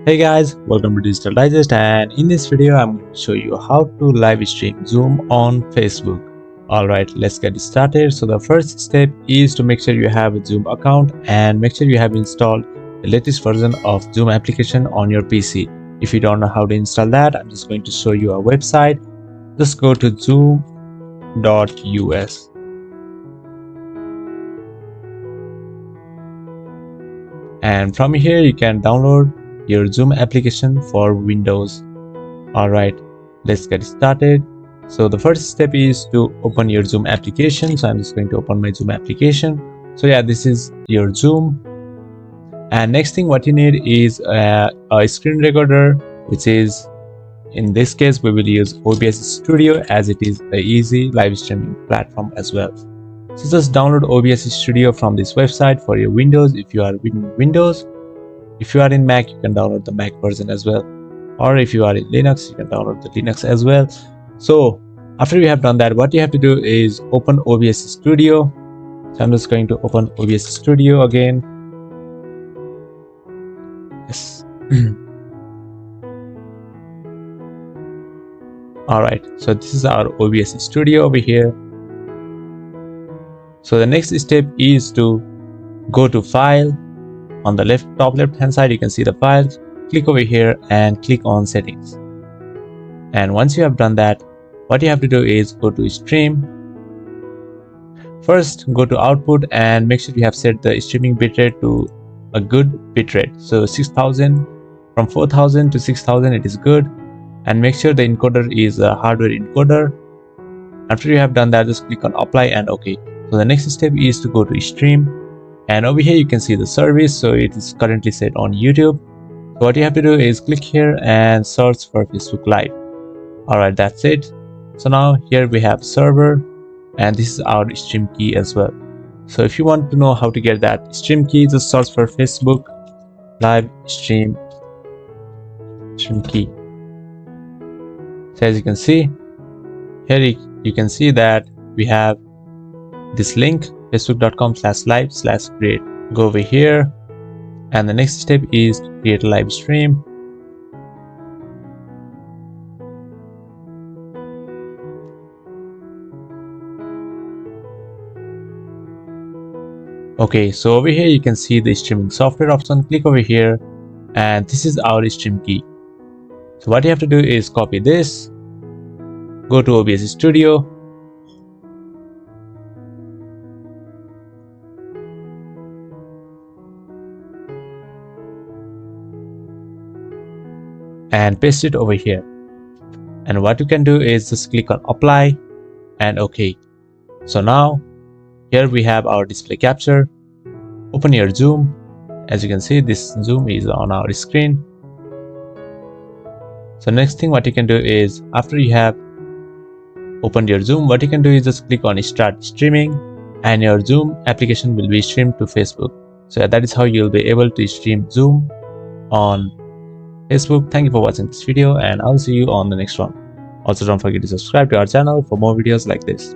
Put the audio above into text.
Hey guys, welcome to Digital Digest, and in this video I'm going to show you how to live stream Zoom on Facebook. Alright, let's get started. So the first step is to make sure you have a Zoom account and make sure you have installed the latest version of Zoom application on your PC. If you don't know how to install that, I'm just going to show you a website. Just go to zoom.us. And from here you can download your Zoom application for Windows. Alright, let's get started. So the first step is to open your Zoom application. So I'm just going to open my Zoom application. So yeah, this is your Zoom. And next thing what you need is a screen recorder, which is, in this case, we will use OBS Studio as it is an easy live streaming platform as well. So just download OBS Studio from this website for your Windows if you are in Windows. If you are in Mac, you can download the Mac version as well. Or if you are in Linux, you can download the Linux as well. So after you have done that, what you have to do is open OBS Studio. So I'm just going to open OBS Studio again. Yes. Alright, so this is our OBS Studio over here. So the next step is to go to File. On the top left hand side you can see the files. Click over here and click on Settings. And once you have done that, what you have to do is go to Stream. First go to Output and make sure you have set the streaming bitrate to a good bitrate. So 6000, from 4000 to 6000 it is good. And make sure the encoder is a hardware encoder. After you have done that, just click on Apply and OK. So the next step is to go to Stream. And over here you can see the service, so it is currently set on YouTube. So what you have to do is click here and search for Facebook Live. Alright, that's it. So now here we have server, and this is our stream key as well. So if you want to know how to get that stream key, just search for Facebook Live stream key. So as you can see here, you can see that we have this link, facebook.com/live/create. Go over here, and the next step is to create a live stream. Okay, so over here you can see the streaming software option. Click over here, and this is our stream key. So what you have to do is copy this, go to OBS Studio, and paste it over here. And what you can do is just click on Apply and OK. So now here we have our display capture. Open your Zoom. As you can see, this Zoom is on our screen. So next thing what you can do is, after you have opened your Zoom, what you can do is just click on Start Streaming, and your Zoom application will be streamed to Facebook. So that is how you'll be able to stream Zoom on Facebook. Thank you for watching this video, and I'll see you on the next one. Also, don't forget to subscribe to our channel for more videos like this.